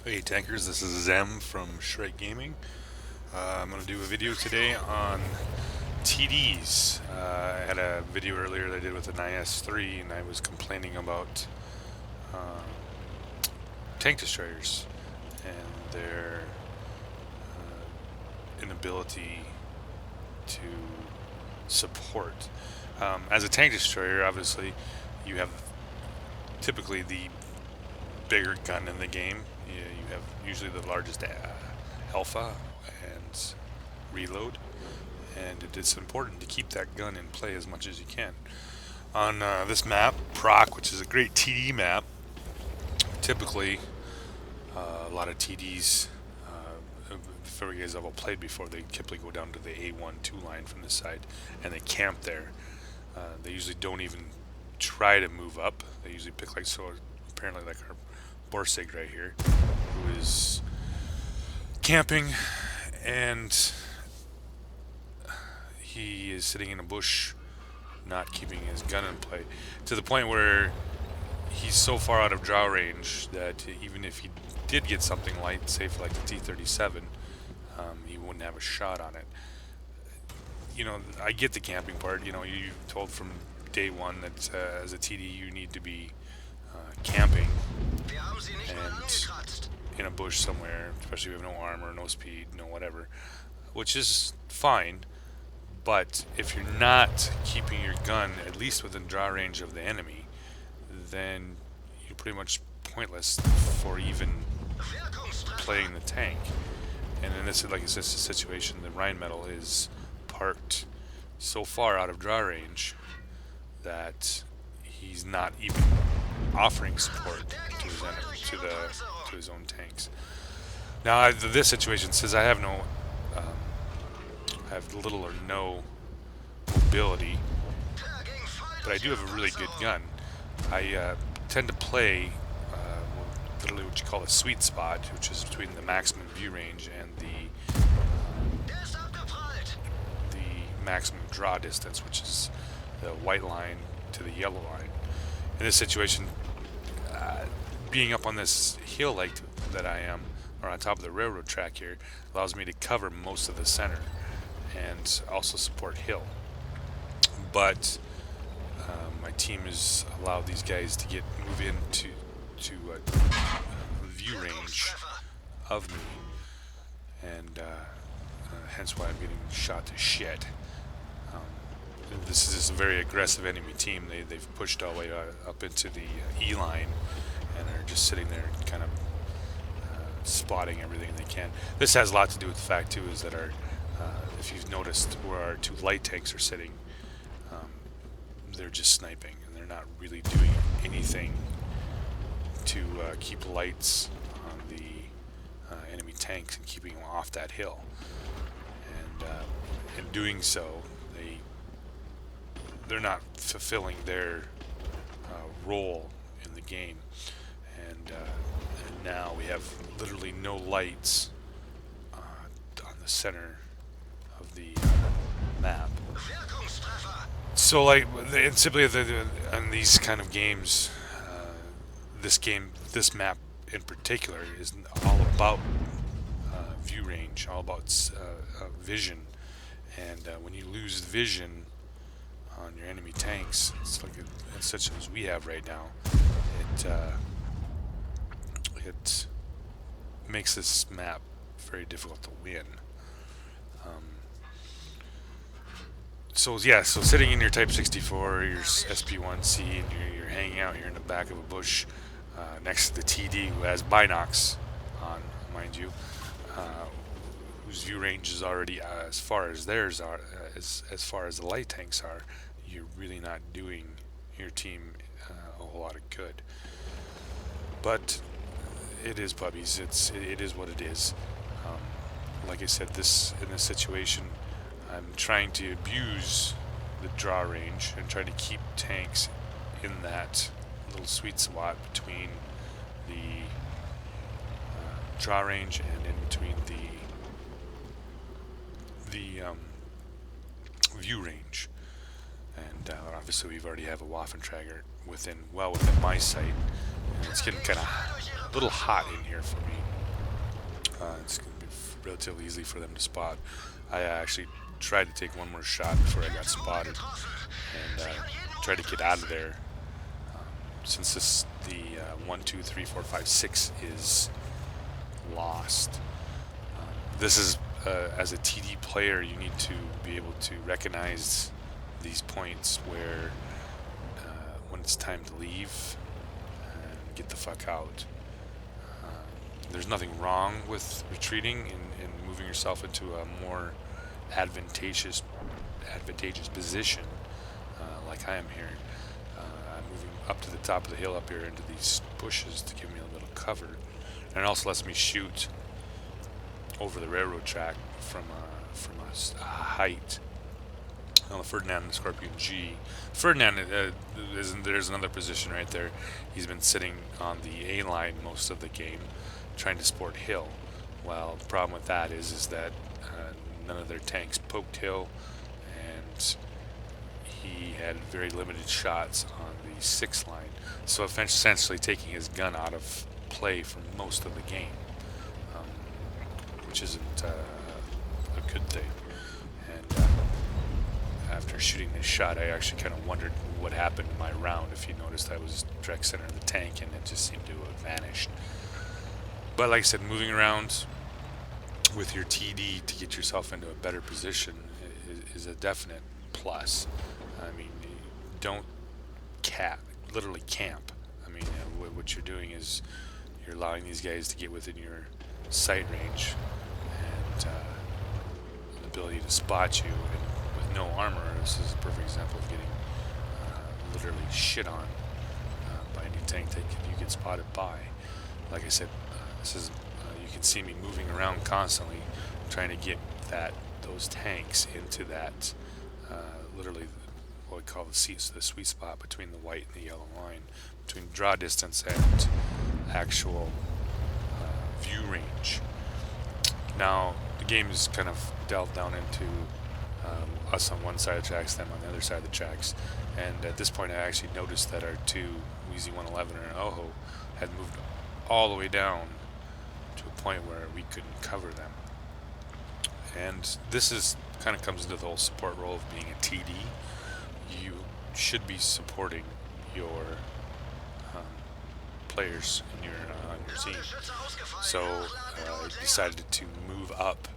Hey tankers, this is Zem from Shrek Gaming. I'm going to do a video today on TDs. I had a video earlier that I did with an IS-3 and I was complaining about uh, tank destroyers and their inability to support. As a tank destroyer, obviously, you have typically the bigger gun in the game. You have usually the largest alpha and reload, and it is important to keep that gun in play as much as you can. On this map, Proc, which is a great TD map, typically a lot of TDs, for you guys have all played before, they typically go down to the A1-2 line from this side, and they camp there. They usually don't even try to move up. They usually pick apparently like our Borsig right here, who is camping, and he is sitting in a bush, not keeping his gun in play, to the point where he's so far out of draw range that even if he did get something light, say for like the T-37, he wouldn't have a shot on it. You know, I get the camping part. You know, you're told from day one that as a TD you need to be camping and in a bush somewhere, especially if you have no armor, no speed, no whatever, which is fine. But if you're not keeping your gun at least within draw range of the enemy, then you're pretty much pointless for even playing the tank. And in this, like I said, situation, the Rheinmetall is parked so far out of draw range that he's not even offering support to his to his own tanks. Now, this situation says I have I have little or no mobility, but I do have a really good gun. I tend to play literally what you call a sweet spot, which is between the maximum view range and the maximum draw distance, which is the white line to the yellow line. In this situation, being up on this hill like that I am, or on top of the railroad track here, allows me to cover most of the center and also support hill. But my team has allowed these guys to move into view range of me, and hence why I'm getting shot to shit. This is a very aggressive enemy team. They've pushed all the way up into the E line and are just sitting there kind of spotting everything they can. This has a lot to do with the fact too is that if you've noticed where our two light tanks are sitting, they're just sniping and they're not really doing anything to keep lights on the enemy tanks and keeping them off that hill. And in doing so, they're not fulfilling their role in the game. And now we have literally no lights on the center of the map. So, like, and simply on these kind of games, this map in particular, is all about view range, all about vision. And when you lose vision on your enemy tanks, such as we have right now, it makes this map very difficult to win. So sitting in your Type 64, your SP1C, and you're hanging out here in the back of a bush next to the TD, who has binocs on, mind you, whose view range is already as far as theirs are, as far as the light tanks are. You're really not doing your team a whole lot of good. But it is puppies. It is what it is. Like I said, in this situation, I'm trying to abuse the draw range and try to keep tanks in that little sweet spot between the draw range and in between the view range. And obviously we've already have a Waffentrager well within my sight, and it's getting kind of a little hot in here for me. it's going to be relatively easy for them to spot. I actually tried to take one more shot before I got spotted, and tried to get out of there. Since the 1, 2, 3, 4, 5, 6 is lost. This is as a TD player, you need to be able to recognize these points where when it's time to leave and get the fuck out. There's nothing wrong with retreating and moving yourself into a more advantageous position, like I am here. I'm moving up to the top of the hill up here into these bushes to give me a little cover, and it also lets me shoot over the railroad track from a height. On the Ferdinand and the Scorpion G. Ferdinand, there's another position right there. He's been sitting on the A line most of the game, trying to support hill. Well, the problem with that is that none of their tanks poked hill, and he had very limited shots on the 6 line. So essentially taking his gun out of play for most of the game, which isn't a good thing. And after shooting this shot, I actually kind of wondered what happened in my round. If you noticed, I was direct center of the tank, and it just seemed to have vanished. But like I said, moving around with your TD to get yourself into a better position is a definite plus. I mean, don't literally camp. I mean, what you're doing is you're allowing these guys to get within your sight range and the ability to spot you. And with no armor, this is a perfect example of getting literally shit on by any tank that you get spotted by. Like I said, this is you can see me moving around constantly, trying to get those tanks into that literally what we call the sweet spot between the white and the yellow line, between draw distance and actual view range. Now the game is kind of delved down into us on one side of the tracks, them on the other side of the tracks, and at this point I actually noticed that our two Wheezy 111 and Oho had moved all the way down to a point where we couldn't cover them. And this is kind of comes into the whole support role of being a TD. You should be supporting your players in your on your team. So I decided to move up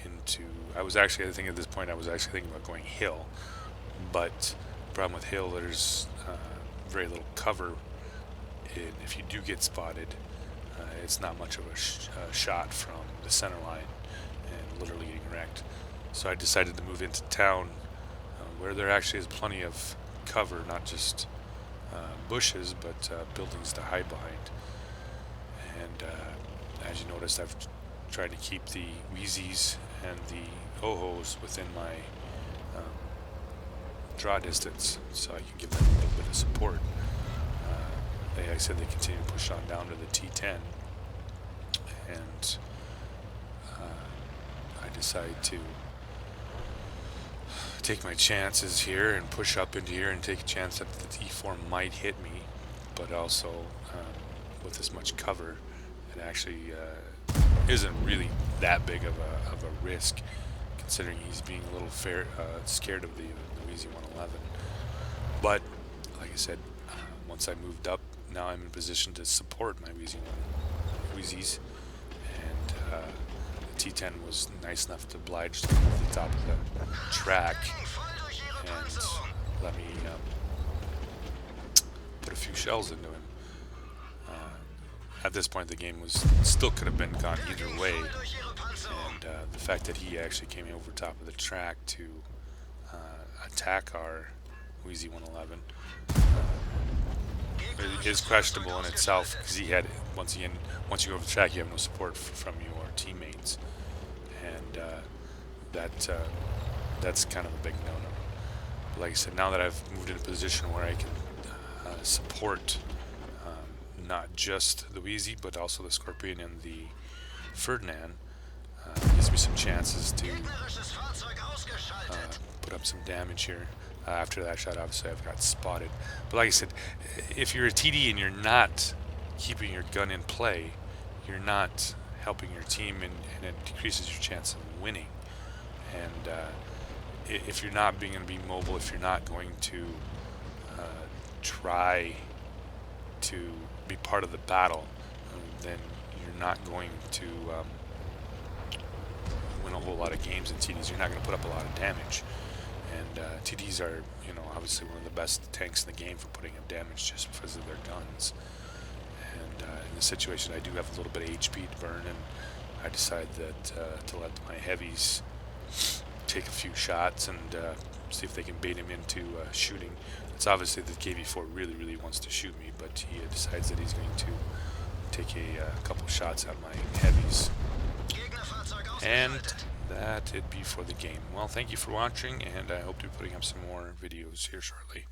into. I think at this point I was actually thinking about going hill, but the problem with hill, there's very little cover. And if you do get spotted, it's not much of a shot from the center line and literally getting wrecked. So I decided to move into town where there actually is plenty of cover, not just bushes, but buildings to hide behind. And as you noticed, I've tried to keep the Wheezies and the Ohos within my draw distance, so I can give them a little bit of support. Like I said, they continue to push on down to the T10, and I decided to take my chances here and push up into here and take a chance that the T4 might hit me, but also with this much cover, it actually isn't really that big of a risk, considering he's being a little scared of the Wheezy 111. But like I said, once I moved up, now I'm in position to support my Wheezies, and the T10 was nice enough to oblige to move to the top of the track and let me put a few shells into him. At this point, the game still could have been gone either way, and the fact that he actually came over top of the track to attack our Wheezy 111 is questionable in itself, because he had, once you go over the track, you have no support from your teammates, and that's kind of a big no-no. But like I said, now that I've moved into a position where I can support not just the Wheezy, but also the Scorpion and the Ferdinand, gives me some chances to put up some damage here. After that shot, obviously, I've got spotted. But like I said, if you're a TD and you're not keeping your gun in play, you're not helping your team, and it decreases your chance of winning. And if you're not going to be mobile, if you're not going to try to be part of the battle, then you're not going to win a whole lot of games in TDs. You're not going to put up a lot of damage. And TDs are, obviously one of the best tanks in the game for putting up damage just because of their guns. And in this situation, I do have a little bit of HP to burn, and I decided that to let my heavies take a few shots and see if they can bait him into shooting. It's obviously that KV4 really, really wants to shoot me, but he decides that he's going to take a couple shots at my heavies. And that it'd be for the game. Well, thank you for watching, and I hope to be putting up some more videos here shortly.